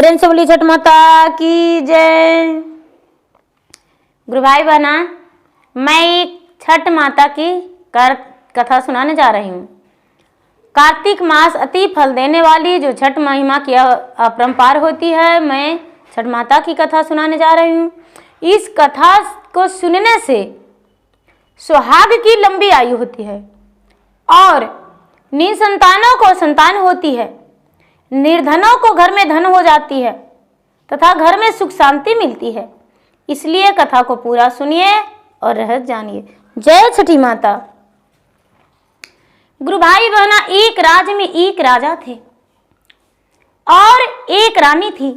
प्रेम से बोली छठ माता की जय। गुरु भाई बहना, मैं एक छठ माता की कथा सुनाने जा रही हूँ। कार्तिक मास अति फल देने वाली जो छठ महिमा की अपरंपार होती है, मैं छठ माता की कथा सुनाने जा रही हूँ। इस कथा को सुनने से सुहाग की लंबी आयु होती है और निसंतानों को संतान होती है, निर्धनों को घर में धन हो जाती है तथा घर में सुख शांति मिलती है। इसलिए कथा को पूरा सुनिए और रहस्य जानिए। जय छठी माता। गुरु भाई बहना, एक राज्य में एक राजा थे और एक रानी थी।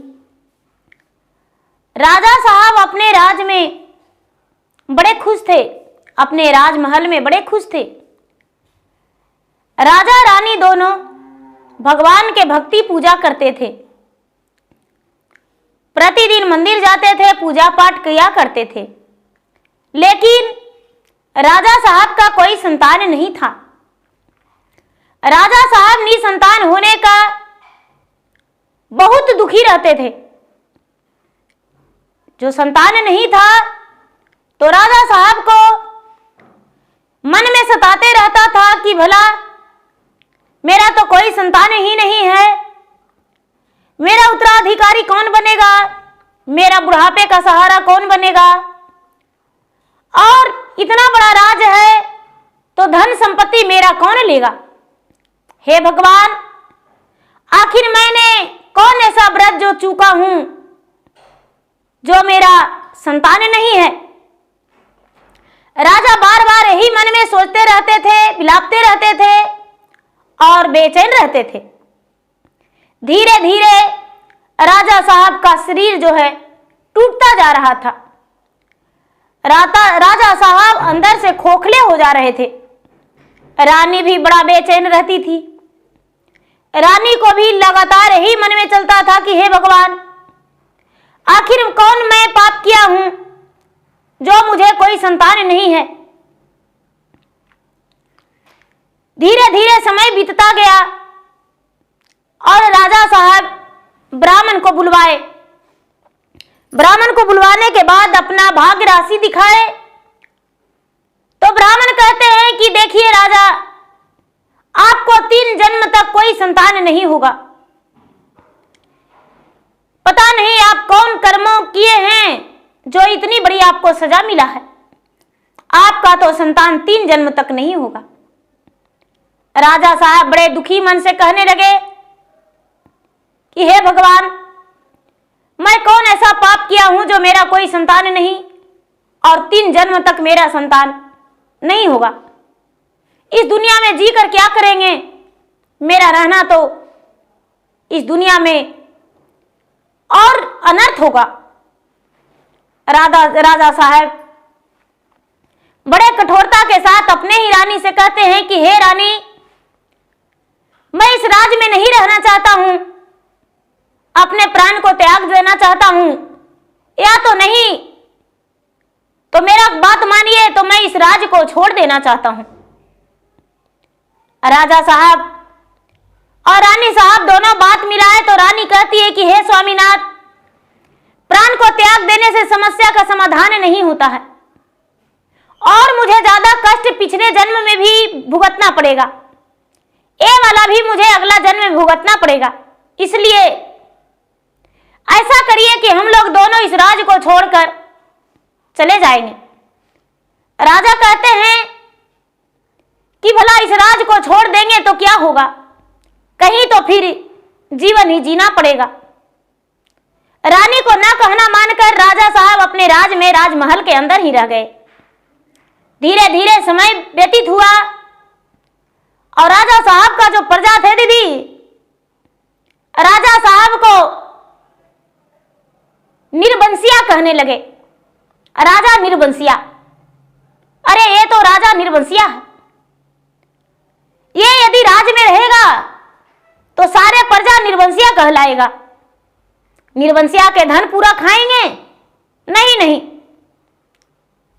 राजा साहब अपने राज्य में बड़े खुश थे, अपने राजमहल में बड़े खुश थे। राजा रानी दोनों भगवान के भक्ति पूजा करते थे, प्रतिदिन मंदिर जाते थे, पूजा पाठ किया करते थे। लेकिन राजा साहब का कोई संतान नहीं था। राजा साहब निसंतान होने का बहुत दुखी रहते थे। जो संतान नहीं था तो राजा साहब को मन में सताते रहता था कि भला मेरा तो कोई संतान ही नहीं है, मेरा उत्तराधिकारी कौन बनेगा, मेरा बुढ़ापे का सहारा कौन बनेगा, और इतना बड़ा राज है तो धन संपत्ति मेरा कौन लेगा। हे भगवान, आखिर मैंने कौन ऐसा व्रत जो चूका हूं जो मेरा संतान नहीं है। राजा बार बार यही मन में सोचते रहते थे, विलापते रहते थे और बेचैन रहते थे। धीरे धीरे राजा साहब का शरीर जो है टूटता जा रहा था। राजा साहब अंदर से खोखले हो जा रहे थे। रानी भी बड़ा बेचैन रहती थी। रानी को भी लगातार यही मन में चलता था कि हे भगवान, आखिर कौन मैं पाप किया हूं जो मुझे कोई संतान नहीं है। धीरे धीरे समय बीतता गया और राजा साहब ब्राह्मण को बुलवाए। ब्राह्मण को बुलवाने के बाद अपना भाग्य राशि दिखाए तो ब्राह्मण कहते हैं कि देखिए राजा, आपको 3 जन्म तक कोई संतान नहीं होगा। पता नहीं आप कौन कर्मों किए हैं जो इतनी बड़ी आपको सजा मिला है। आपका तो संतान 3 जन्म तक नहीं होगा। राजा साहब बड़े दुखी मन से कहने लगे कि हे भगवान, मैं कौन ऐसा पाप किया हूं जो मेरा कोई संतान नहीं और 3 जन्म तक मेरा संतान नहीं होगा। इस दुनिया में जीकर क्या करेंगे, मेरा रहना तो इस दुनिया में और अनर्थ होगा। राजा साहब बड़े कठोरता के साथ अपने ही रानी से कहते हैं कि हे रानी, मैं इस राज्य में नहीं रहना चाहता हूं, अपने प्राण को त्याग देना चाहता हूं, या तो नहीं तो मेरा बात मानिए तो मैं इस राज्य को छोड़ देना चाहता हूं। राजा साहब और रानी साहब दोनों बात मिलाए तो रानी कहती है कि हे स्वामीनाथ, प्राण को त्याग देने से समस्या का समाधान नहीं होता है और मुझे ज्यादा कष्ट पिछले जन्म में भी भुगतना पड़ेगा, ये वाला भी मुझे अगला जन्म में भुगतना पड़ेगा। इसलिए ऐसा करिए कि हम लोग दोनों इस राज्य को छोड़कर चले जाएंगे। राजा कहते हैं कि भला इस राज्य को छोड़ देंगे तो क्या होगा, कहीं तो फिर जीवन ही जीना पड़ेगा। रानी को ना कहना मानकर राजा साहब अपने राज में, राजमहल के अंदर ही रह गए। धीरे धीरे समय व्यतीत हुआ और राजा साहब का जो प्रजा थे दीदी, राजा साहब को निर्वंशिया कहने लगे। राजा निर्वंशिया, अरे ये तो राजा निर्वंशिया है, ये यदि राज्य में रहेगा तो सारे प्रजा निर्वंशिया कहलाएगा। निर्वंशिया के धन पूरा खाएंगे, नहीं नहीं,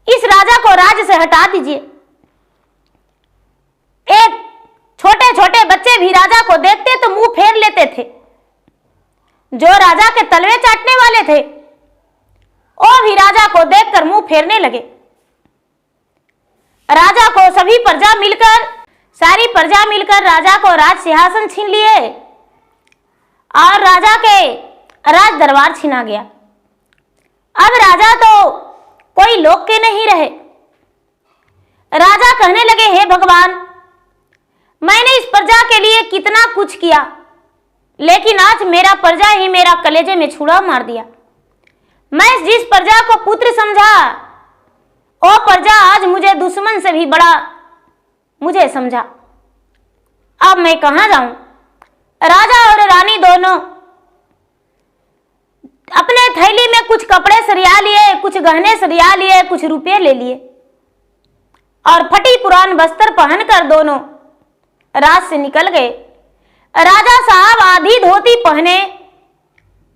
इस राजा को राज्य से हटा दीजिए। एक छोटे छोटे बच्चे भी राजा को देखते तो मुंह फेर लेते थे। जो राजा के तलवे चाटने वाले थे वो भी राजा को देखकर मुंह फेरने लगे। राजा को सारी प्रजा मिलकर राजा को राज सिंहासन छीन लिए और राजा के राज दरबार छीना गया। अब राजा तो कोई लोक के नहीं रहे। राजा कहने लगे, हे भगवान, मैंने इस प्रजा के लिए कितना कुछ किया, लेकिन आज मेरा प्रजा ही मेरा कलेजे में छुरा मार दिया। मैं जिस प्रजा को पुत्र समझा वो प्रजा आज मुझे दुश्मन से भी बड़ा मुझे समझा। अब मैं कहां जाऊं? राजा और रानी दोनों अपने थैली में कुछ कपड़े सरिया लिए, कुछ गहने सरिया लिए, कुछ रुपये ले लिए और फटी पुरान बस्तर पहनकर दोनों राज से निकल गए। राजा साहब आधी धोती पहने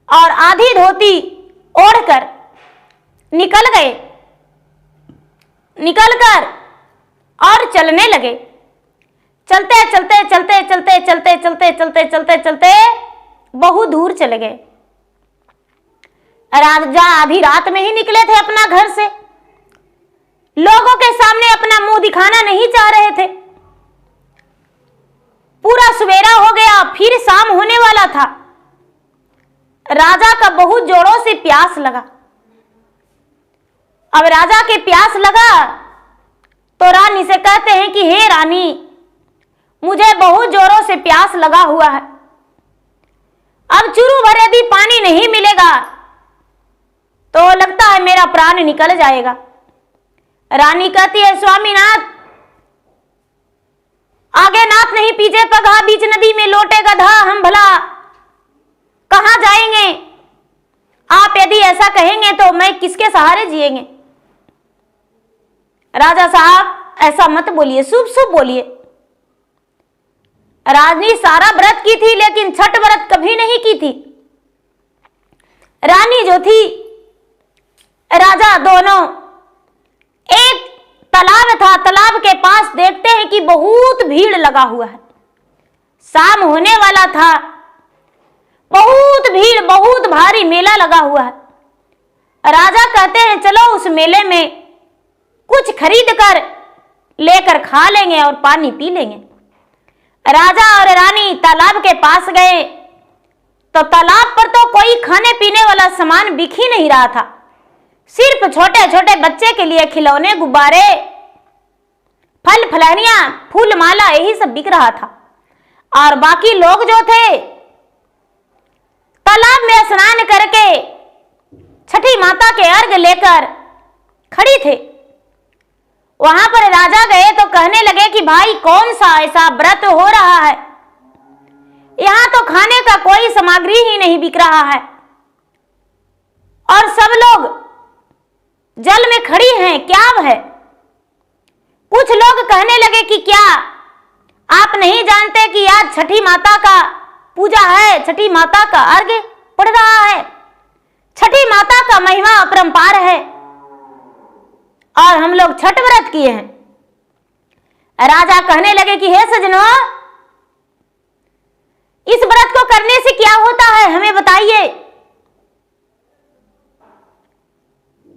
और आधी धोती ओढ़कर निकलकर और चलने लगे। चलते बहुत दूर चले गए। राजा आधी रात में ही निकले थे अपना घर से, लोगों के सामने अपना मुंह दिखाना नहीं चाह रहे थे। पूरा सवेरा हो गया, फिर शाम होने वाला था। राजा का बहुत जोरों से प्यास लगा। अब राजा के प्यास लगा तो रानी से कहते हैं कि हे रानी, मुझे बहुत जोरों से प्यास लगा हुआ है, अब चुरू भर यदि पानी नहीं मिलेगा तो लगता है मेरा प्राण निकल जाएगा। रानी कहती है, स्वामीनाथ, आगे नाथ नहीं पीछे पगहा, बीच नदी में लोटे गधा, हम भला कहां जाएंगे? आप यदि ऐसा कहेंगे तो मैं किसके सहारे जिएंगे? राजा साहब, ऐसा मत बोलिए, शुभ शुभ बोलिए। रानी सारा व्रत की थी लेकिन छठ व्रत कभी नहीं की थी। रानी जो थी, राजा दोनों, एक तालाब था, तालाब के पास देखते हैं कि बहुत भीड़ लगा हुआ है। शाम होने वाला था, बहुत भीड़, बहुत भारी मेला लगा हुआ है। राजा कहते हैं, चलो उस मेले में कुछ खरीद कर लेकर खा लेंगे और पानी पी लेंगे। राजा और रानी तालाब के पास गए तो तालाब पर तो कोई खाने पीने वाला सामान बिक ही नहीं रहा था। सिर्फ छोटे छोटे बच्चे के लिए खिलौने, गुब्बारे, फल फलहरियां, फूल माला, यही सब बिक रहा था। और बाकी लोग जो थे तालाब में स्नान करके छठी माता के अर्घ लेकर खड़ी थे। वहां पर राजा गए तो कहने लगे कि भाई, कौन सा ऐसा व्रत हो रहा है, यहां तो खाने का कोई सामग्री ही नहीं बिक रहा है और सब लोग जल में खड़ी हैं, क्या है? कुछ लोग कहने लगे कि क्या आप नहीं जानते कि आज छठी माता का पूजा है, छठी माता का अर्घ पड़ रहा है, छठी माता का महिमा अपरंपार है और हम लोग छठ व्रत किए हैं। राजा कहने लगे कि हे सजनों, इस व्रत को करने से क्या होता है, हमें बताइए।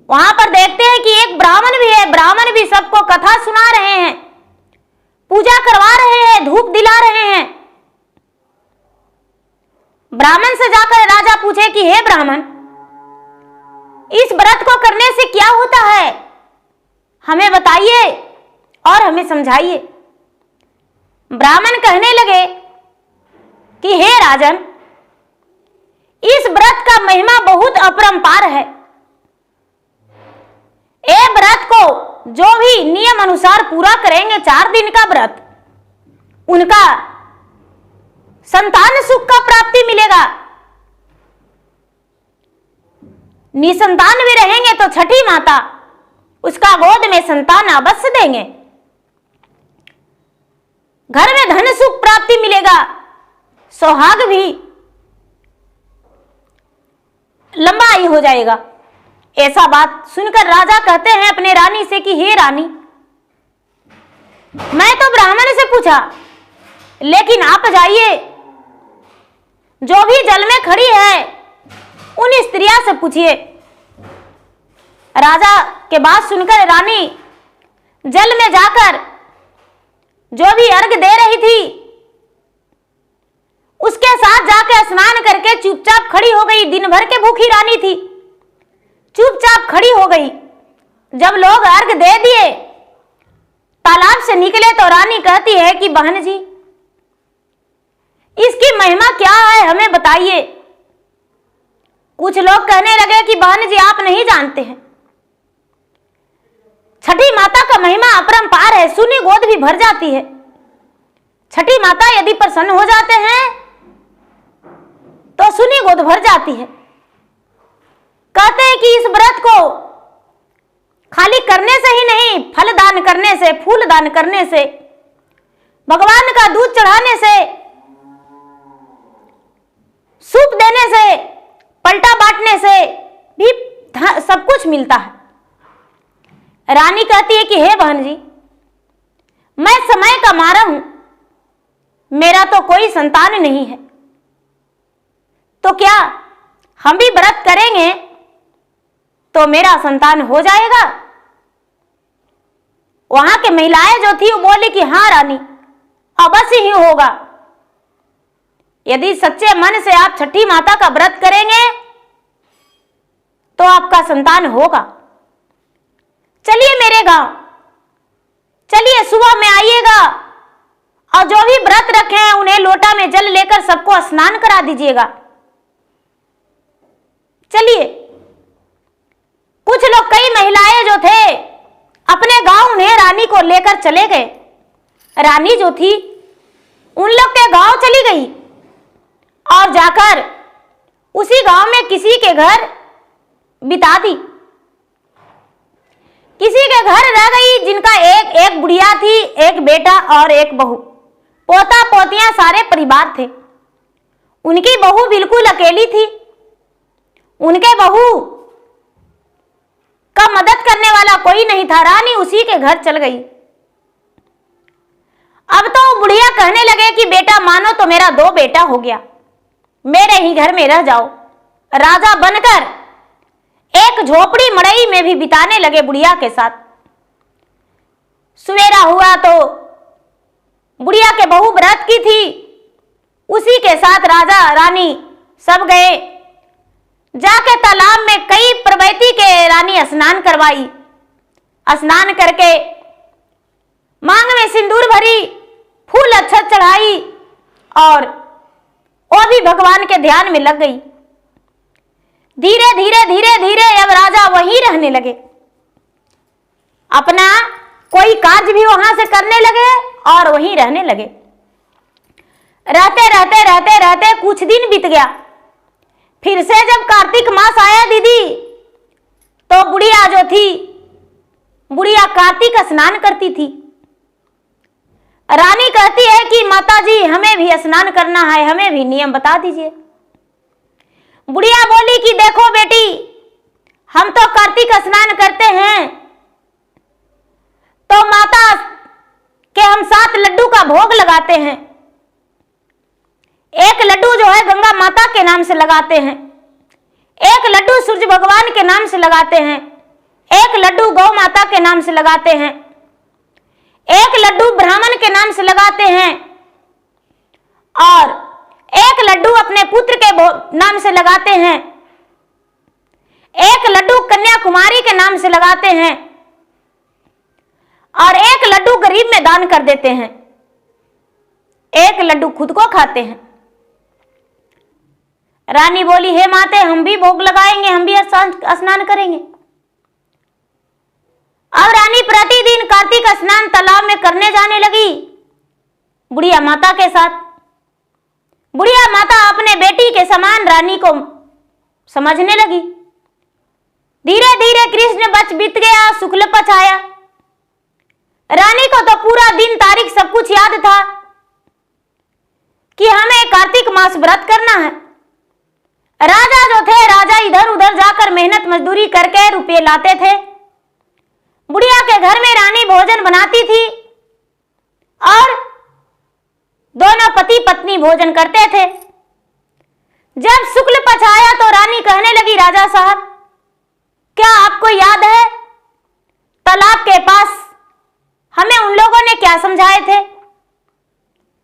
वहां पर देखते हैं कि एक ब्राह्मण भी है, ब्राह्मण भी सबको कथा सुना रहे हैं, पूजा करवा रहे हैं, धूप दिला रहे हैं। ब्राह्मण से जाकर राजा पूछे कि हे ब्राह्मण, इस व्रत को करने से क्या होता है, हमें बताइए और हमें समझाइए। ब्राह्मण कहने लगे कि हे राजन, इस व्रत का महिमा बहुत अपरंपार है। ये व्रत को जो भी नियम अनुसार पूरा करेंगे, 4 दिन का व्रत, उनका संतान सुख का प्राप्ति मिलेगा। निसंतान भी रहेंगे तो छठी माता उसका गोद में संतान अवश्य देंगे। घर में धन सुख प्राप्ति मिलेगा, सौभाग्य भी लंबा ही हो जाएगा। ऐसा बात सुनकर राजा कहते हैं अपने रानी से कि हे रानी, मैं तो ब्राह्मण से पूछा, लेकिन आप जाइए जो भी जल में खड़ी है उन स्त्रियों से पूछिए। राजा के बात सुनकर रानी जल में जाकर जो भी अर्घ दे रही थी उसके साथ जाकर स्नान करके चुपचाप खड़ी हो गई। दिन भर के भूखी रानी थी, चुपचाप खड़ी हो गई। जब लोग अर्घ दे दिए, तालाब से निकले तो रानी कहती है कि बहन जी, इसकी महिमा क्या है, हमें बताइए। कुछ लोग कहने लगे कि बहन जी आप नहीं जानते हैं, छठी माता का महिमा अपरंपार है, सुनी गोद भी भर जाती है। छठी माता यदि प्रसन्न हो जाते हैं तो सुनी गोद भर जाती है। कहते हैं कि इस व्रत को खाली करने से ही नहीं, फल दान करने से, फूल दान करने से, भगवान का दूध चढ़ाने से, सूप देने से, पलटा बांटने से भी सब कुछ मिलता है। रानी कहती है कि हे बहन जी, मैं समय का मारा हूं, मेरा तो कोई संतान नहीं है, तो क्या हम भी व्रत करेंगे तो मेरा संतान हो जाएगा? वहां के महिलाएं जो थी वो बोली कि हाँ रानी, अवश्य ही होगा। यदि सच्चे मन से आप छठी माता का व्रत करेंगे तो आपका संतान होगा। चलिए मेरे गांव, चलिए सुबह में आइएगा और जो भी व्रत रखे हैं उन्हें लोटा में जल लेकर सबको स्नान करा दीजिएगा। चलिए, कुछ लोग, कई महिलाएं जो थे अपने गांव उन्हें रानी को लेकर चले गए। रानी जो थी उन लोग के गांव चली गई और जाकर उसी गांव में किसी के घर बिता दी। किसी के घर रह गई जिनका एक बुढ़िया थी, एक बेटा और एक बहू, पोता पोतियां सारे परिवार थे। उनकी बहू बिल्कुल अकेली थी। उनके बहू का मदद करने वाला कोई नहीं था। रानी उसी के घर चल गई। अब तो बुढ़िया कहने लगे कि बेटा मानो तो मेरा 2 बेटा हो गया, मेरे ही घर में रह जाओ। राजा बनकर एक झोपड़ी मड़ई में भी बिताने लगे बुढ़िया के साथ। सवेरा हुआ तो बुढ़िया के बहू व्रत की थी, उसी के साथ राजा रानी सब गए। जाके तालाब में कई प्रवृत्ति के रानी स्नान करवाई। स्नान करके मांग में सिंदूर भरी, फूल अक्षत चढ़ाई और वो भी भगवान के ध्यान में लग गई। धीरे धीरे धीरे धीरे अब राजा वहीं रहने लगे। अपना कोई कार्य भी वहां से करने लगे और वहीं रहने लगे। रहते रहते रहते रहते कुछ दिन बीत गया। फिर से जब कार्तिक मास आया दीदी, तो बुढ़िया जो थी, बुढ़िया कार्तिक स्नान करती थी। रानी कहती है कि माता जी हमें भी स्नान करना है, हमें भी नियम बता दीजिए। बुढ़िया बोली कि देखो बेटी, हम तो कार्तिक स्नान करते हैं तो माता के हम 7 लड्डू का भोग लगाते हैं। एक लड्डू जो है गंगा माता के नाम से लगाते हैं, एक लड्डू सूर्य भगवान के नाम से लगाते हैं, एक लड्डू गौ माता के नाम से लगाते हैं, एक लड्डू ब्राह्मण के नाम से लगाते हैं और एक लड्डू अपने पुत्र के नाम से लगाते हैं, एक लड्डू कन्याकुमारी के नाम से लगाते हैं और एक लड्डू गरीब में दान कर देते हैं, एक लड्डू खुद को खाते हैं। रानी बोली हे माते, हम भी भोग लगाएंगे, हम भी स्नान करेंगे। अब रानी प्रतिदिन कार्तिक स्नान तालाब में करने जाने लगी बुढ़िया माता के साथ। बुढ़िया माता अपने बेटी के समान रानी को समझने लगी। धीरे धीरे कृष्ण पक्ष बीत गया, शुक्ल पक्ष आया। रानी को तो पूरा दिन तारीख सब कुछ याद था कि हमें कार्तिक मास व्रत करना है। राजा जो थे, राजा इधर उधर जाकर मेहनत मजदूरी करके रुपये लाते थे। बुढ़िया के घर में रानी भोजन बनाती थी और दोनों पति पत्नी भोजन करते थे। जब शुक्ल पक्ष आया तो रानी कहने लगी, राजा साहब क्या आपको याद है तालाब के पास हमें उन लोगों ने क्या समझाए थे?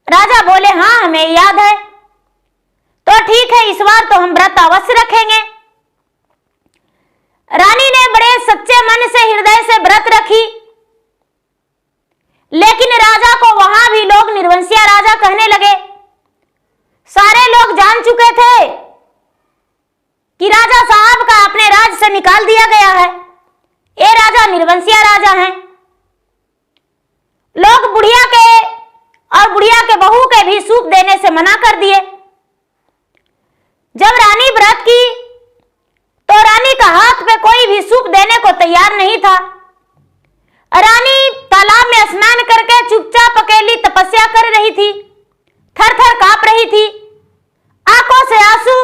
राजा बोले, हाँ हमें याद है। तो ठीक है, इस बार तो हम व्रत अवश्य रखेंगे। रानी ने बड़े सच्चे मन से हृदय से व्रत रखी, लेकिन राजा को वहां भी लोग निर्वंशिया राजा कहने लगे। सारे लोग जान चुके थे कि राजा साहब का अपने राज से निकाल दिया गया है, ये राजा निर्वंशिया राजा हैं। लोग बुढ़िया के और बुढ़िया के बहू के भी सूप देने से मना कर दिए। जब रानी व्रत की तो रानी का हाथ पे कोई भी सूप देने को तैयार नहीं था। रानी तालाब में स्नान करके चुपचाप अकेली तपस्या कर रही थी, थर थर कांप रही थी, आंखों से आंसू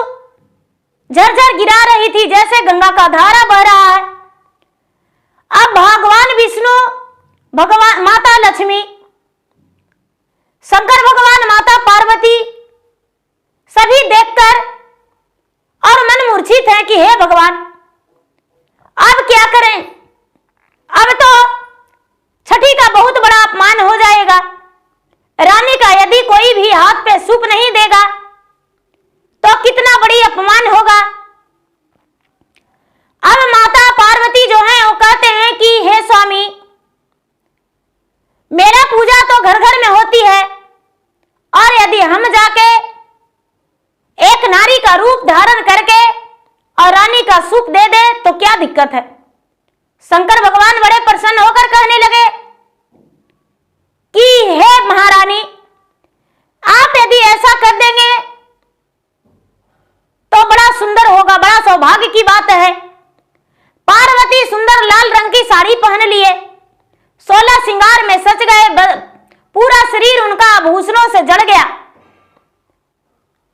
झरझर गिरा रही थी जैसे गंगा का धारा बह रहा है। अब भगवान विष्णु, भगवान माता लक्ष्मी, शंकर भगवान, माता पार्वती सभी देखकर और मन मूर्छित है कि हे भगवान अब क्या करें? अब तो छठी का बहुत बड़ा अपमान हो जाएगा। रानी का यदि कोई भी हाथ पे सूप नहीं देगा तो कितना बड़ी अपमान होगा। अब माता पार्वती जो है वो कहते हैं कि हे स्वामी, मेरा पूजा तो घर घर में होती है और यदि हम जाके एक नारी का रूप धारण करके और रानी का सूप दे दे तो क्या दिक्कत है? शंकर भगवान बड़े प्रसन्न होकर कहने लगे कि हे महारानी, आप यदि ऐसा कर देंगे तो बड़ा सुंदर होगा, बड़ा सौभाग्य की बात है। पार्वती सुंदर लाल रंग की साड़ी पहन लिए, 16 श्रृंगार में सज गए, पूरा शरीर उनका आभूषणों से जड़ गया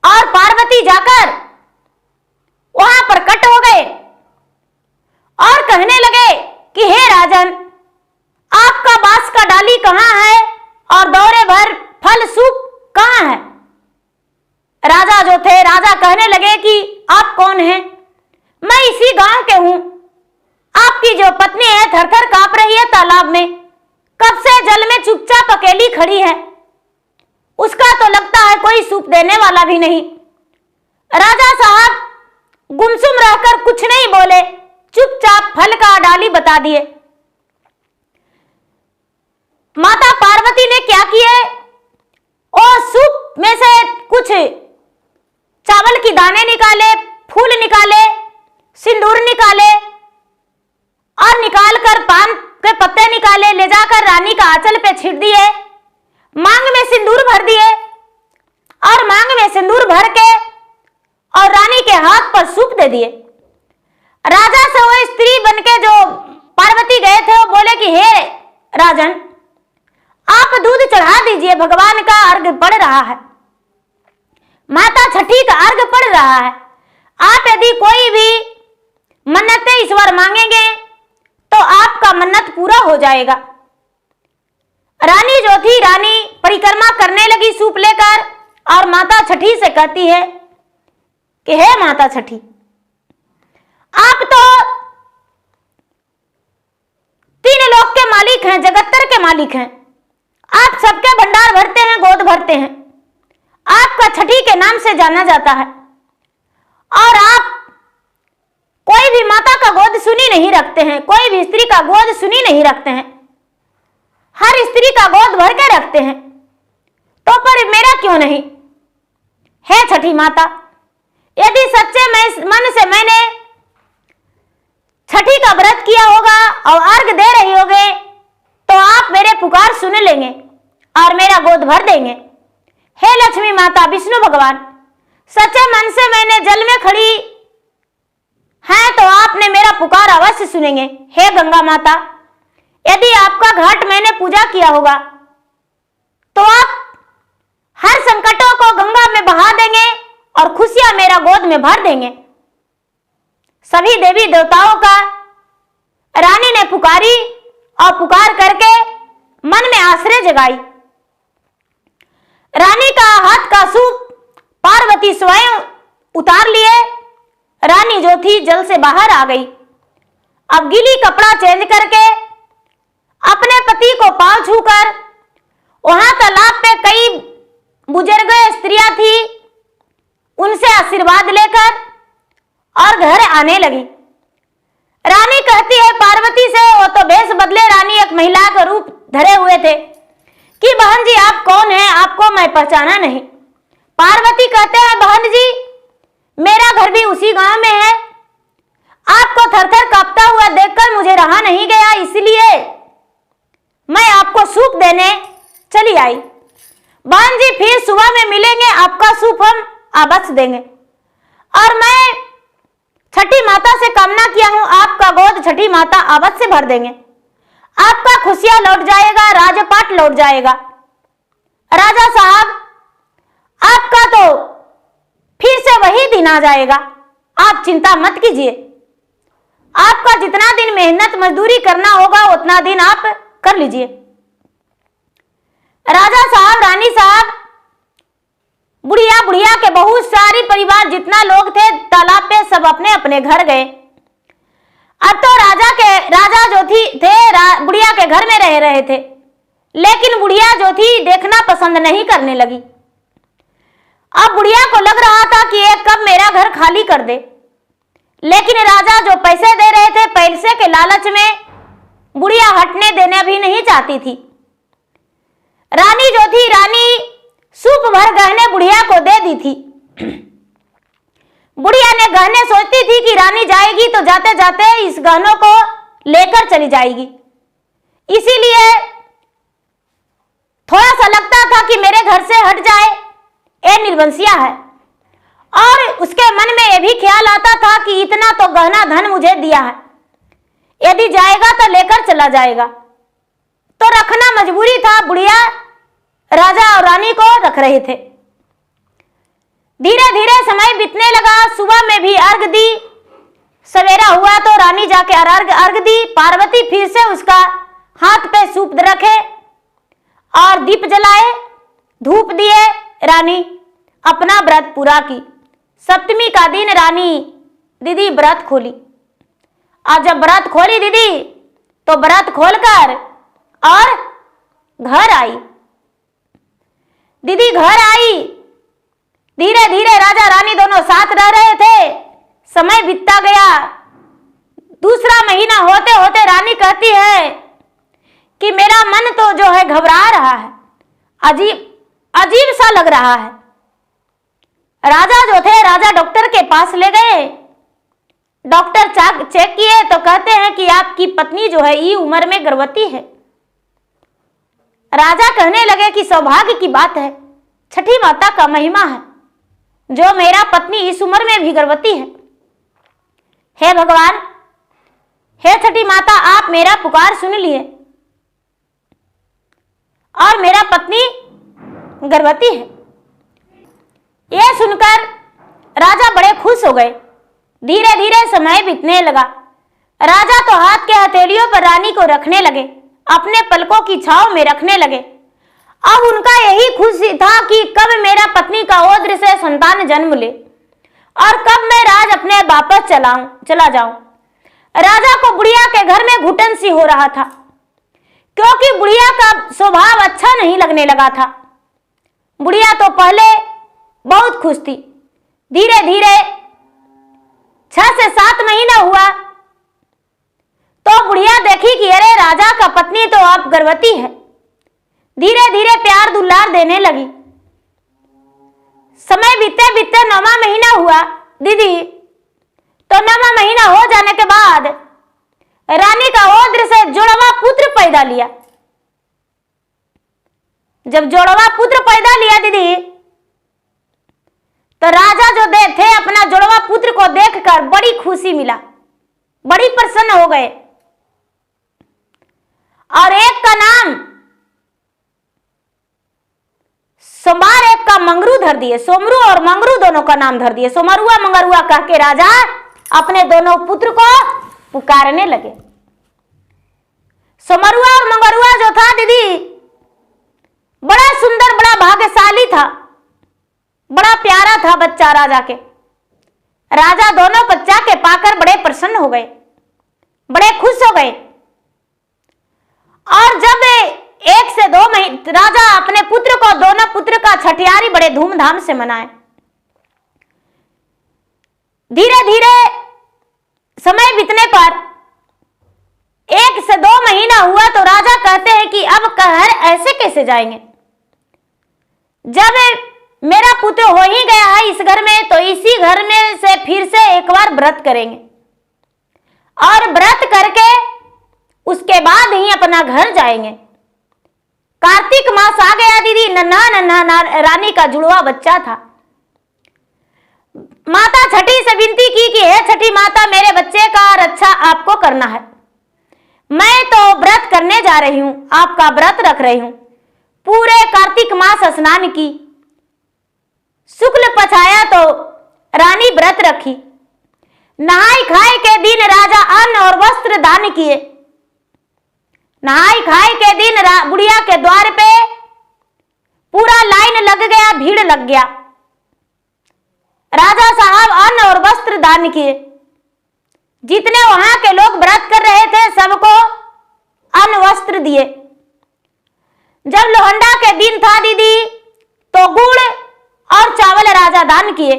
और पार्वती जाकर वहां पर कट हो गए और कहने लगे कि हे राजन, आपका बांस का डाली कहां है और दौरे भर फल सूप कहां है? राजा जो थे, राजा कहने लगे कि आप कौन हैं? मैं इसी गांव के हूं। आपकी जो पत्नी है थरथर कांप रही है तालाब में, कब से जल में चुपचाप अकेली खड़ी है, उसका तो लगता है कोई सूप देने वाला भी नहीं। राजा साहब गुमसुम रहकर कुछ नहीं बोले, चुपचाप फल का डाली बता दिए। माता पार्वती ने क्या किए, और सूप में से कुछ चावल की दाने निकाले, फूल निकाले, सिंदूर निकाले और निकालकर पान के पत्ते निकाले, ले जाकर रानी का आंचल पे छिड़ दिए, मांग में सिंदूर भर दिए और मांग में सिंदूर भर के और रानी के हाथ पर सूप दे दिए। राजा से वो स्त्री बनके जो पार्वती गए थे वो बोले कि हे राजन, आप दूध चढ़ा दीजिए, भगवान का अर्घ पड़ रहा है, माता छठी का अर्घ पड़ रहा है। आप यदि कोई भी मन्नतें इस बार मांगेंगे तो आपका मन्नत पूरा हो जाएगा। रानी जो थी, रानी परिक्रमा करने लगी सूप लेकर और माता छठी से कहती है कि हे माता छठी, आप तो 3 लोक के मालिक हैं, जगत्तर के मालिक हैं, आप सबके भंडार भरते हैं, गोद भरते हैं, आपका छठी के नाम से जाना जाता है और आप कोई भी माता का गोद सुनी नहीं रखते हैं, कोई भी स्त्री का गोद सुनी नहीं रखते हैं, हर स्त्री का गोद भर के रखते हैं, तो पर मेरा क्यों नहीं? हे छठी माता, यदि सच्चे मन से मैंने छठी का व्रत किया होगा और अर्घ दे रही होगे तो आप मेरे पुकार सुन लेंगे और मेरा गोद भर देंगे। हे लक्ष्मी माता, विष्णु भगवान, सच्चे मन से मैंने जल में खड़ी है तो आपने मेरा पुकार अवश्य सुनेंगे। हे गंगा माता, यदि आपका घाट मैंने पूजा किया होगा तो आप हर संकटों को गंगा में बहा देंगे और खुशियां मेरा गोद में भर देंगे। सभी देवी देवताओं का रानी ने पुकारी और पुकार करके मन में आश्रय जगाई। रानी का हाथ का सूप पार्वती स्वयं उतार लिए। रानी जो थी जल से बाहर आ गई। अब गीली कपड़ा चेंज करके अपने पति को पांव छूकर वहां तालाब पे कई बुजुर्ग स्त्रियां थी, उनसे आशीर्वाद लेकर और घर आने लगी। रानी कहती है पार्वती से, वो तो भेष बदले रानी एक महिला का रूप धरे हुए थे, कि बहन जी आप कौन हैं, आपको मैं पहचाना नहीं। पार्वती कहते हैं बहन जी मेरा घर भी उसी गांव में है, आपको थरथर कांपता हुआ देखकर मुझे रहा नहीं गया, इसलिए मैं आपको सूप देने चली आई। बहन जी फिर सुबह में मिलेंगे, आपका सूप हम अवश्य देंगे। और मैं छठी माता से कामना किया हूं, आपका गोद छठी माता अवश्य भर देंगे, आपका खुशियां लौट जाएगा, राजपाट लौट जाएगा। राजा साहब आपका तो फिर से वही दिन आ जाएगा, आप चिंता मत कीजिए, आपका जितना दिन मेहनत मजदूरी करना होगा उतना दिन आप कर लीजिए। राजा साहब, रानी साहब, बुढ़िया बुढ़िया के बहुत सारी परिवार जितना लोग थे तालाब पे सब अपने अपने घर गए। अब तो राजा जो थे बुढ़िया के घर में रह रहे थे, लेकिन बुढ़िया जो थी देखना पसंद नहीं करने लगी। अब बुढ़िया को लग रहा था कि ये कब मेरा घर खाली कर दे, लेकिन राजा जो पैसे दे रहे थे, पैसे के लालच में बुढ़िया हटने देने भी नहीं चाहती थी। रानी जो थी, रानी सूप भर गहने बुढ़िया को दे दी थी। बुढ़िया ने गहने सोचती थी कि रानी जाएगी तो जाते जाते इस गहनों को लेकर चली जाएगी, इसीलिए थोड़ा सा लगता था कि मेरे घर से हट जाए, ये निर्वंशिया है। और उसके मन में यह भी ख्याल आता था कि इतना तो गहना धन मुझे दिया है, यदि जाएगा तो लेकर चला जाएगा, तो रखना मजबूरी था। बुढ़िया राजा और रानी को रख रहे थे। धीरे धीरे समय बीतने लगा, सुबह में भी अर्घ दी, सवेरा हुआ तो रानी जाके अर्घ दी। पार्वती फिर से उसका हाथ पे सूप रखे और दीप जलाए, धूप दिए। रानी अपना व्रत पूरा की। सप्तमी का दिन रानी दीदी व्रत खोली, और जब व्रत खोली दीदी तो व्रत खोलकर और घर आई। दीदी घर आई, धीरे धीरे राजा रानी दोनों साथ रह रहे थे। समय बीतता गया, दूसरा महीना होते होते रानी कहती है कि मेरा मन तो जो है घबरा रहा है, अजीब सा लग रहा है। राजा जो थे, राजा डॉक्टर के पास ले गए। डॉक्टर चेक किए तो कहते हैं कि आपकी पत्नी जो है ये उम्र में गर्भवती है। राजा कहने लगे कि सौभाग्य की बात है, छठी माता का महिमा है, जो मेरा पत्नी इस उम्र में भी गर्भवती है। हे भगवान, हे छठी माता, आप मेरा पुकार सुन लिए और मेरा पत्नी गर्भवती है। यह सुनकर राजा बड़े खुश हो गए। धीरे धीरे समय बीतने लगा। राजा तो हाथ के हथेलियों पर रानी को रखने लगे, अपने पलकों की छाव में रखने लगे। अब उनका यही खुशी था कि कब मेरा पत्नी का ओद्र से संतान जन्म ले और कब मैं राज अपने वापस चला जाऊं। राजा को बुढ़िया के घर में घुटन सी हो रहा था, क्योंकि बुढ़िया का स्वभाव अच्छा नहीं लगने लगा था। बुढ़िया तो पहले बहुत खुश थी। धीरे धीरे 6 से 7 महीना हुआ तो बुढ़िया देखी कि अरे राजा का पत्नी तो अब गर्भवती है। धीरे धीरे प्यार दुलार देने लगी। समय बीते बीते 9वां महीना हुआ दीदी, तो 9वां महीना हो जाने के बाद रानी का ओद्र से जुड़वा पुत्र पैदा लिया। जब जुड़वा पुत्र पैदा लिया दीदी, तो राजा जो थे अपना जुड़वा पुत्र को देखकर बड़ी खुशी मिला, बड़ी प्रसन्न हो गए। और एक का नाम सोमवार, एक का मंगरू धर दिए। सोमरू और मंगरू दोनों का नाम धर दिए। सोमरुआ मंगरुआ कह के राजा अपने दोनों पुत्र को पुकारने लगे। सोमरुआ और मंगरुआ जो था दीदी, बड़ा सुंदर, बड़ा भाग्यशाली था, बड़ा प्यारा था बच्चा राजा के। राजा दोनों बच्चा के पाकर बड़े प्रसन्न हो गए, बड़े खुश हो गए। और जब 1 से 2 महीने राजा अपने पुत्र को, दोनों पुत्र का छठियारी बड़े धूमधाम से मनाए। धीरे धीरे समय बीतने पर 1 से 2 महीना हुआ तो राजा कहते हैं कि अब घर ऐसे कैसे जाएंगे, जब मेरा पुत्र हो ही गया है इस घर में, तो इसी घर में से फिर से एक बार व्रत करेंगे और व्रत करके उसके बाद ही अपना घर जाएंगे। कार्तिक मास आ गया दीदी, नन्हा नन्हा रानी का जुड़वा बच्चा था। माता छठी से विनती की कि हे छठी माता, मेरे बच्चे का रक्षा आपको करना है, मैं तो व्रत करने जा रही हूं, आपका व्रत रख रही हूं। पूरे कार्तिक मास स्नान की, शुक्ल पछाया तो रानी व्रत रखी। नहाई खाए के दिन राजा अन्न और वस्त्र दान किए। नहाई खाए के दिन बुढ़िया के द्वार पे पूरा लाइन लग गया, भीड़ लग गया। राजा साहब अन्न और वस्त्र दान किए। जितने वहां के लोग व्रत कर रहे थे सबको अन्न वस्त्र दिए। जब लोहंडा के दिन था दीदी, तो गुड़ और चावल राजा दान किए।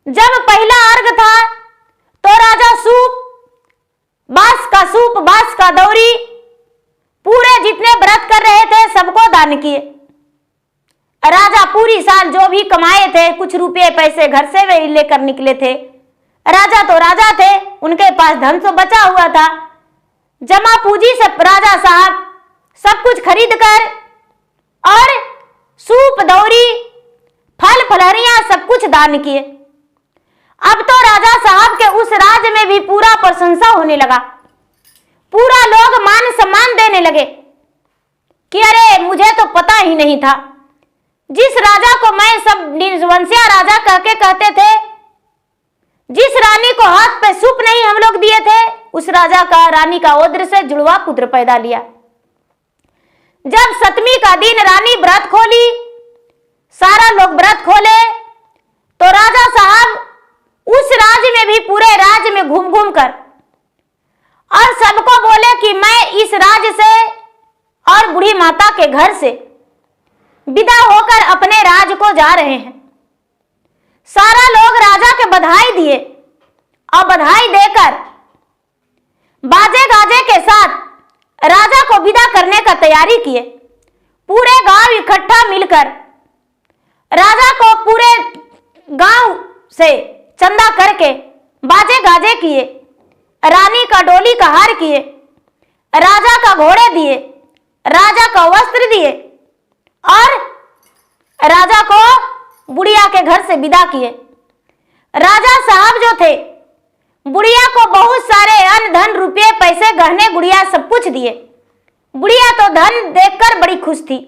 जब पहला अर्घ था तो राजा सूप, बांस का सूप, बांस का दौरी पूरे जितने व्रत कर रहे थे सबको दान किए। राजा पूरी साल जो भी कमाए थे, कुछ रुपये पैसे घर से वे लेकर निकले थे। राजा तो राजा थे, उनके पास धन तो बचा हुआ था। जमा पूंजी से राजा साहब सब कुछ खरीद कर और सूप, दौरी, फल फलहरियां सब कुछ दान किए। अब तो राजा साहब के उस राज्य में भी पूरा प्रशंसा होने लगा। पूरा लोग मान सम्मान देने लगे कि अरे मुझे तो पता ही नहीं था, जिस राजा को मैं सब निर्वंशिया राजा कह के कहते थे, जिस रानी को हाथ पे सूप नहीं हम लोग दिए थे, उस राजा का, रानी का ओद्र से जुड़वा पुत्र पैदा लिया। जब 7वीं का दिन रानी व्रत खोली, सारा लोग व्रत खोले, तो राजा साहब उस राज्य में भी पूरे राज्य में घूम घूम कर और सबको बोले कि मैं इस राज्य से और बूढ़ी माता के घर से विदा होकर अपने राज्य को जा रहे हैं। सारा लोग राजा के बधाई दिए और बधाई देकर बाजे गाजे के साथ राजा को विदा करने का तैयारी किए। पूरे गांव इकट्ठा मिलकर राजा को पूरे गांव से चंदा करके बाजे गाजे किए, रानी का डोली का हार किए, राजा का घोड़े दिए, राजा का वस्त्र दिए और राजा को बुढ़िया के घर से विदा किए। राजा साहब जो थे, बुढ़िया को बहुत सारे अन्न धन रुपये पैसे गहने गुड़िया सब कुछ दिए। बुढ़िया तो धन देखकर बड़ी खुश थी,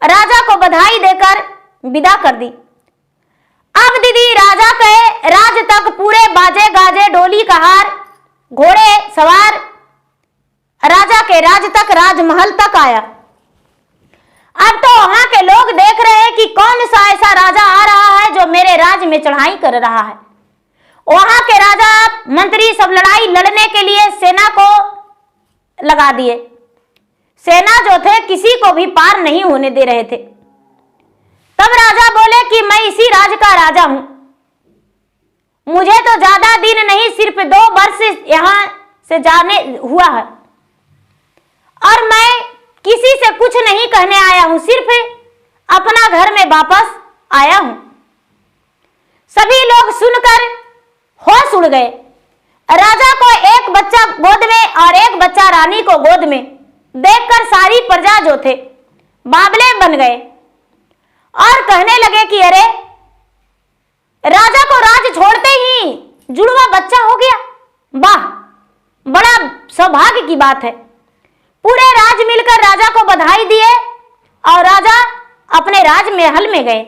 राजा को बधाई देकर विदा कर दी। अब दीदी राजा के राज तक पूरे बाजे गाजे, डोली का हार, घोड़े सवार राजा के राज तक, राजमहल तक आया। अब तो वहां के लोग देख रहे हैं कि कौन सा ऐसा राजा आ रहा है जो मेरे राज्य में चढ़ाई कर रहा है। वहां के राजा मंत्री सब लड़ाई लड़ने के लिए सेना को लगा दिए। सेना जो थे किसी को भी पार नहीं होने दे रहे थे। तब राजा बोले कि मैं इसी राज्य का राजा हूं, मुझे तो ज्यादा दिन नहीं, सिर्फ 2 वर्ष यहां से जाने हुआ है और मैं किसी से कुछ नहीं कहने आया हूं, सिर्फ अपना घर में वापस आया हूं। सभी लोग सुनकर होश उड़ गए। राजा को एक बच्चा गोद में और एक बच्चा रानी को गोद में देखकर सारी प्रजा जो थे बावले बन गए और कहने लगे कि अरे राजा को राज छोड़ते ही जुड़वा बच्चा हो गया, वाह बड़ा सौभाग्य की बात है। पूरे राज मिलकर राजा को बधाई दिए और राजा अपने राज महल में गए।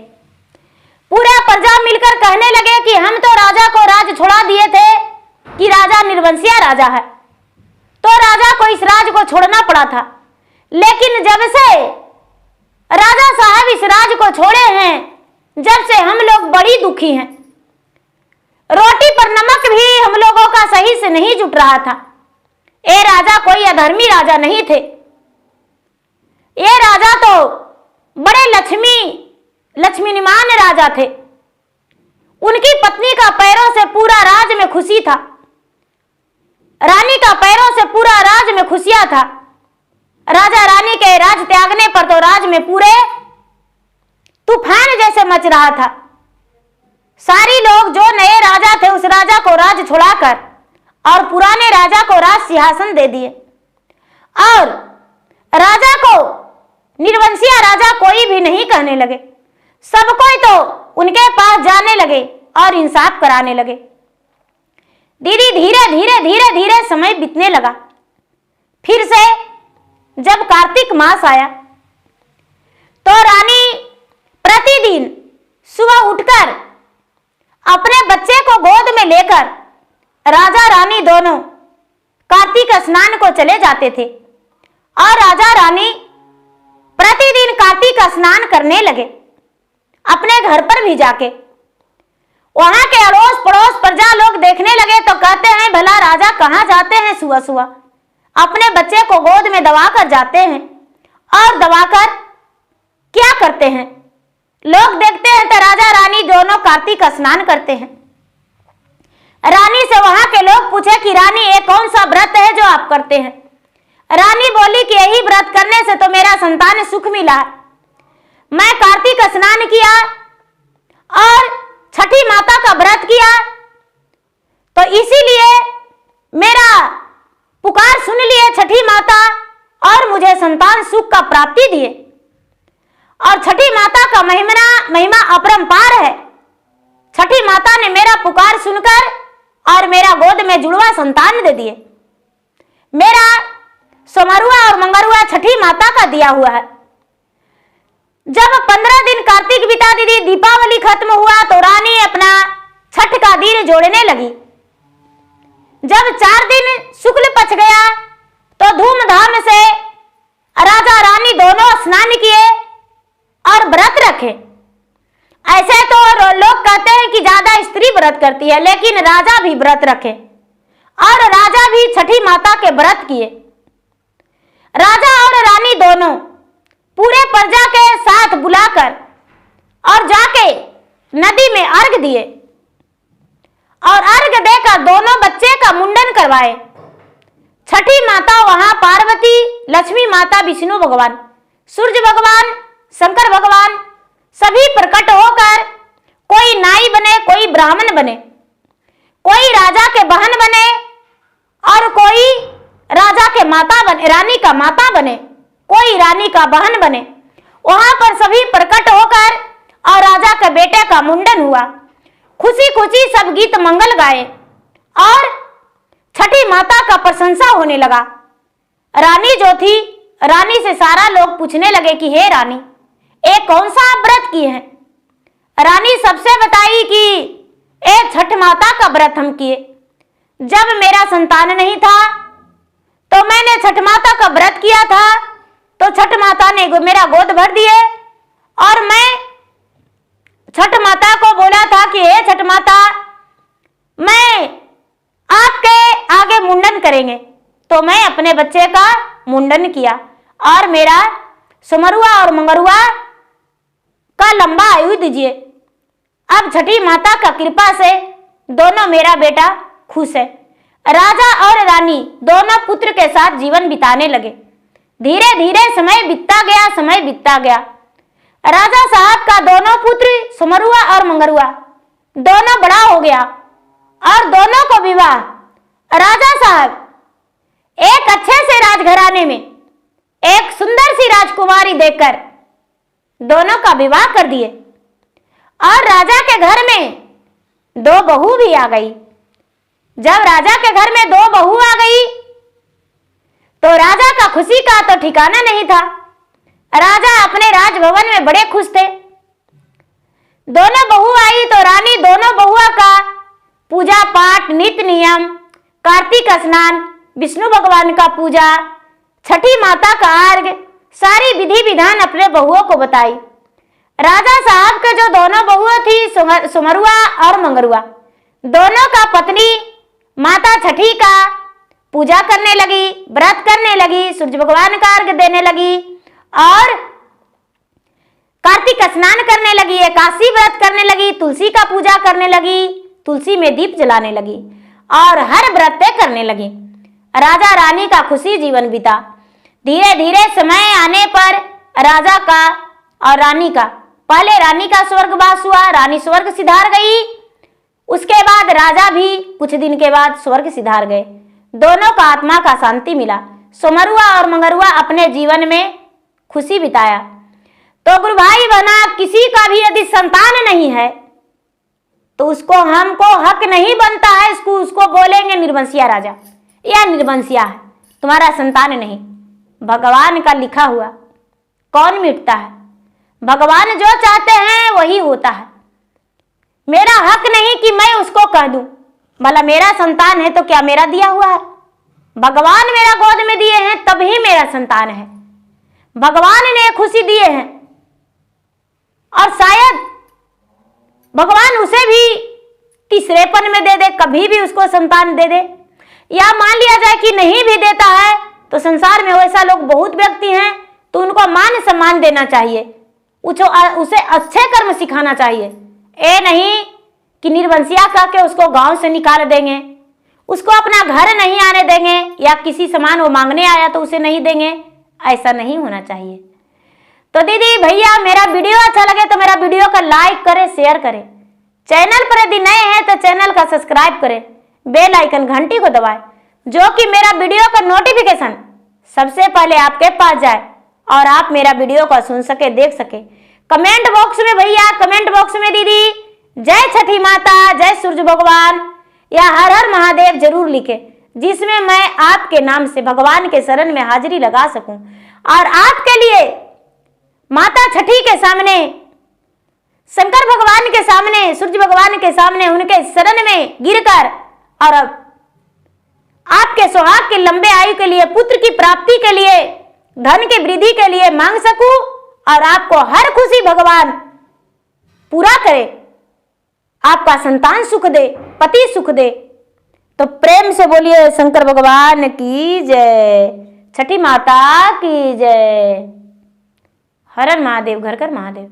पूरा प्रजा मिलकर कहने लगे कि हम तो राजा को राज छोड़ा दिए थे कि राजा निर्वंशिया राजा है, तो राजा को इस राज को छोड़ना पड़ा था। लेकिन जब से राजा साहब इस राज को छोड़े हैं, जब से हम लोग बड़ी दुखी हैं। रोटी पर नमक भी हम लोगों का सही से नहीं जुट रहा था। ये राजा कोई अधर्मी राजा नहीं थे। ये राजा तो बड़े लक्ष्मीनिमान राजा थे। उनकी पत्नी का पैरों से पूरा राज में खुशी था। रानी का पैरों से पूरा राज में खुशियां था। राजा रानी के राज त्यागने पर तो राज में पूरे तूफान जैसे मच रहा था। सारी लोग जो नए राजा थे उस राजा को राज छुड़ाकर और पुराने राजा को राज सिंहासन दे दिए और राजा को निर्वंशीय राजा कोई भी नहीं कहने लगे। सब कोई तो उनके पास जाने लगे और इंसाफ कराने लगे। धीरे धीरे समय बीतने लगा। फिर से जब कार्तिक मास आया तो रानी प्रतिदिन सुबह उठकर अपने बच्चे को गोद में लेकर राजा रानी दोनों कार्तिक स्नान को चले जाते थे और राजा रानी प्रतिदिन कार्तिक स्नान करने लगे अपने घर पर भी जाके। वहां के अड़ोस पड़ोस प्रजा लोग देखने लगे तो कहते हैं भला राजा कहां जाते हैं सुबह सुबह, अपने बच्चे को गोद में दबाकर जाते हैं और दबाकर क्या करते हैं। लोग देखते हैं तो राजा रानी दोनों कार्तिक स्नान करते हैं। रानी से वहां के लोग पूछे कि रानी ये कौन सा व्रत है जो आप करते हैं। रानी बोली कि यही व्रत करने से तो मेरा संतान सुख मिला। मैं कार्तिक स्नान किया और छठी माता का व्रत किया तो इसीलिए मेरा पुकार सुन लिए छठी माता और मुझे संतान सुख का प्राप्ति दिए। और छठी माता का महिमा अपरंपार है। छठी माता ने मेरा पुकार सुनकर और मेरा गोद में जुड़वा संतान दे दिए। मेरा सोमरुआ और मंगरुआ छठी माता का दिया हुआ है। जब 15 दिन कार्तिक बिता दी, दीपावली खत्म हुआ तो रानी अपना छठ का दिन जोड़ने लगी। जब 4 दिन शुक्ल पच गया तो धूमधाम से राजा रानी दोनों स्नान किए और व्रत रखे। ऐसे तो लोग कहते हैं कि ज्यादा स्त्री व्रत करती है, लेकिन राजा भी व्रत रखे और राजा भी छठी माता के व्रत किए। राजा और रानी दोनों पूरे प्रजा के साथ बुलाकर और जाके नदी में अर्घ दिए और अर्घ देकर दोनों बच्चे का मुंडन करवाए। छठी माता वहां पार्वती, लक्ष्मी माता, विष्णु भगवान, सूर्य भगवान, शंकर भगवान सभी प्रकट होकर कोई नाई बने, कोई ब्राह्मण बने, कोई राजा के बहन बने और कोई राजा के माता बने, रानी का माता बने, कोई रानी का बहन बने। वहां पर सभी प्रकट होकर और राजा के बेटे का मुंडन हुआ। खुशी खुशी सब गीत मंगल गाए और छठी माता का प्रशंसा होने लगा। रानी जो थी, रानी से सारा लोग पूछने लगे कि हे रानी, एक कौन सा आप व्रत किए हैं। रानी सबसे बताई कि एक छठ माता का व्रत हम किए। जब मेरा संतान नहीं था तो मैंने छठ माता का व्रत किया था, तो छठ माता ने मेरा गोद भर दिए और मैं छठ माता को बोला था कि हे छठ माता, मैं आपके आगे मुंडन करेंगे। तो मैं अपने बच्चे का मुंडन किया और मेरा सुमरुआ और मंगरुआ का लंबा आयु दीजिए। अब छठी माता का कृपा से दोनों मेरा बेटा खुश है। राजा और रानी दोनों पुत्र के साथ जीवन बिताने लगे। धीरे धीरे समय बीतता गया। राजा साहब का दोनों पुत्र सुमरुआ और मंगरुआ दोनों बड़ा हो गया और दोनों को विवाह राजा साहब एक अच्छे से राजघराने में एक सुंदर सी राजकुमारी देखकर दोनों का विवाह कर दिए और राजा के घर में 2 बहू भी आ गई। जब राजा के घर में 2 बहू आ गई तो राजा का खुशी का तो ठिकाना नहीं था। राजा अपने राजभवन में बड़े खुश थे। दोनों बहू आई तो रानी दोनों बहुआ का पूजा पाठ, नित्य नियम, कार्तिक स्नान, विष्णु भगवान का पूजा, छठी माता का अर्घ, सारी विधि विधान अपने बहुओं को बताई। राजा साहब के जो दोनों बहुएं थी सुमरुआ और मंगरुआ, दोनों का पत्नी माता छठी का पूजा करने लगी, व्रत करने लगी, सूर्य भगवान का अर्घ देने लगी और कार्तिक स्नान करने लगी, एकादशी व्रत करने लगी, तुलसी का पूजा करने लगी, तुलसी में दीप जलाने लगी और हर व्रत करने लगी। राजा रानी का खुशी जीवन बीता। धीरे धीरे समय आने पर राजा का और रानी का, पहले रानी का स्वर्गवास हुआ, रानी स्वर्ग सिधार गई, उसके बाद राजा भी कुछ दिन के बाद स्वर्ग सिधार गए। दोनों का आत्मा का शांति मिला। सोमरुआ और मंगरुआ अपने जीवन में खुशी बिताया। तो गुरु भाई बहना, किसी का भी यदि संतान नहीं है तो उसको हमको हक नहीं बनता है, उसको बोलेंगे निर्वंशिया राजा या निर्वंशिया है, तुम्हारा संतान नहीं। भगवान का लिखा हुआ कौन मिटता है? भगवान जो चाहते हैं वही होता है। मेरा हक नहीं कि मैं उसको कह दूं भला मेरा संतान है तो क्या मेरा दिया हुआ है? भगवान मेरा गोद में दिए हैं तभी मेरा संतान है। भगवान ने खुशी दिए हैं और शायद भगवान उसे भी तीसरेपन में दे दे, कभी भी उसको संतान दे दे। या मान लिया जाए कि नहीं भी देता है तो संसार में वैसा लोग बहुत व्यक्ति हैं, तो उनको मान सम्मान देना चाहिए, उसे अच्छे कर्म सिखाना चाहिए। ए नहीं कि निर्वंशिया कह के उसको गांव से निकाल देंगे, उसको अपना घर नहीं आने देंगे, या किसी सामान वो मांगने आया तो उसे नहीं देंगे, ऐसा नहीं होना चाहिए। तो दीदी भैया, मेरा वीडियो अच्छा लगे तो मेरा वीडियो का लाइक करें, शेयर करें। चैनल पर यदि नए हैं तो चैनल का सब्सक्राइब करें, बेल आइकन घंटी को दबाएं, जो कि मेरा वीडियो का नोटिफिकेशन सबसे पहले आपके पास जाए और आप मेरा वीडियो को सुन सके, देख सके। कमेंट बॉक्स में भैया, कमेंट बॉक्स में दीदी जय छठी माता, जय सूर्य भगवान या हर हर महादेव जरूर लिखे, जिसमें मैं आपके नाम से भगवान के शरण में हाजिरी लगा सकूं और आपके लिए माता छठी के सामने, शंकर भगवान के सामने, सूर्य भगवान के सामने, उनके शरण में गिरकर और आपके सुहाग के लंबे आयु के लिए, पुत्र की प्राप्ति के लिए, धन की वृद्धि के लिए मांग सकूं और आपको हर खुशी भगवान पूरा करे, आपका संतान सुख दे, पति सुख दे। तो प्रेम से बोलिए शंकर भगवान की जय, छठी माता की जय। हर हर महादेव, घर घर महादेव।